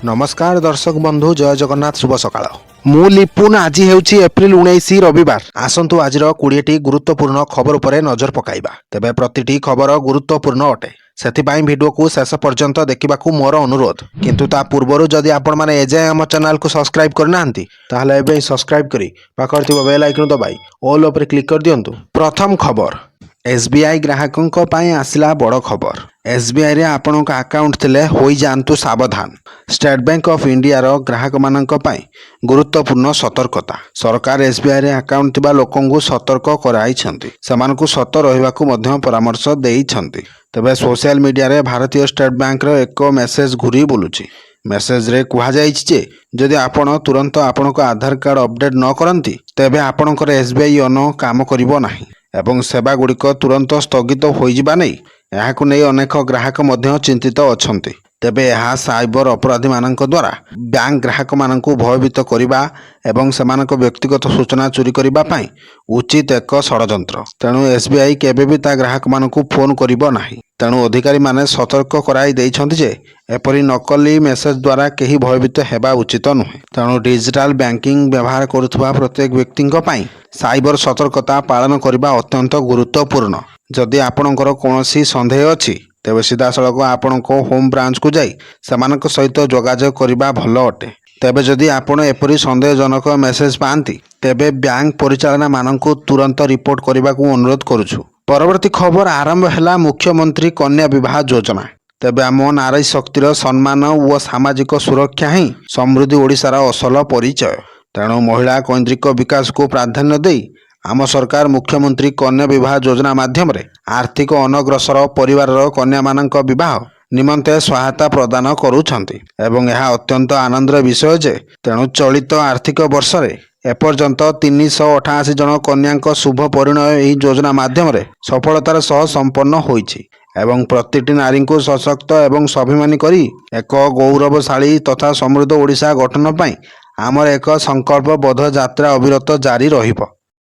नमस्कार दर्शक बंधु जय जगन्नाथ शुभ सकाळ मु लिपुन आज हेउची एप्रिल 19 रविवार आसंतु आजिर 20टी गुरुत्वपूर्ण खबर उपरे नजर पकाइबा तेबे प्रतिटी खबर गुरुत्वपूर्ण अटे सेथिपाई भिडियो को शेष पर्यंत देखिबाकू मोर अनुरोध किंतु ता पूर्वरु जदि आपण माने एजे हम चैनल को सब्सक्राइब करनांती ताहले एबे सब्सक्राइब करी पाखर थिबा बेल आइकन दबाई ऑल उपरे क्लिक कर दियंतु। प्रथम खबर एसबीआई ग्राहकों पाई आसिला बड़ खबर एसबीआई रे आपनक अकाउंट थिले होई जानतु सावधान। स्टेट बैंक ऑफ इंडिया रो ग्राहक मानक पाई गुरुत्वपूर्ण सतर्कता सरकार एसबीआई रे अकाउंट थिबा लोकंकु सतर्क कराई छंती समानकु सतर्क रहिबाकू मध्य परामर्श देई छंती। तबे सोशल मीडिया रे भारतीय स्टेट बैंक रो एक मेसेज घुरी बोलुची मेसेज रे कुहा जाइछि जे जदि आपण तुरंत आपनक आधार कार्ड अपडेट न करंती तेबे आपनकर एसबीआई अनो काम करिवो नाही एवं सेवा गुड़िक तुरंत स्थगित होइजिबा नै एहाकु नै अनेक ग्राहक मध्य चिंतित अछंती। तेबे यह साइबर अपराधी मानक द्वारा बैंक ग्राहक मानक भयभीत करने एवं सेमानक व्यक्तिगत सूचना चोरी करने पाई उचित एक षड्यंत्र तेणु एसबीआई केबे भी ता ग्राहक मानक फोन करिबो नाही। तेणु अधिकारी माने सतर्क कराई दैछंती जे एपरि नकली मेसेज द्वारा केही भयभीत हेबा उचित नुहे। तेणु डिजिटल बैंकिंग व्यवहार करुवा प्रत्येक व्यक्ति साइबर सतर्कता पालन करने अत्यंत गुरुत्वपूर्ण। जदि आपणकर कौनसी संदेह अछि तेबे सीधा सड़क आपण होम ब्रांच को जाई सेमानक सहित जोगाजोग करबा भल अटे। तेबे जदि आपण एपरि संदेहजनक मेसेज पाती तेबे बैंक परिचालना मानकु तुरंत रिपोर्ट करने को अनुरोध करुछु। परवर्ती खबर आरंभ है मुख्यमंत्री कन्या विवाह योजना। तेबे आम नारी शक्तिर सम्मान और सामाजिक सुरक्षा ही समृद्धि ओडिशार असल परिचय। तेणु महिला कैंद्रिक विकास को प्राधान्य दे आम सरकार मुख्यमंत्री कन्या विवाह योजना माध्यम आर्थिक अनग्रसर परिवार कन्या मानक विवाह निमंते सहायता प्रदान करुछंती एवं यह अत्यंत आनंदर विषय जे तेणु चलित आर्थिक वर्ष रे एपर्यंत 388 जन कन्या शुभ परिणय यह योजना माध्यम सफलतार सह संपन्न होइछि एवं प्रतिटी नारी को सशक्त एवं स्वाभिमानी करी एक गौरवशाली तथा समृद्ध ओडिशा गठन पाई आमर एक संकल्पबद्ध यात्रा अविरत जारी रहिबो।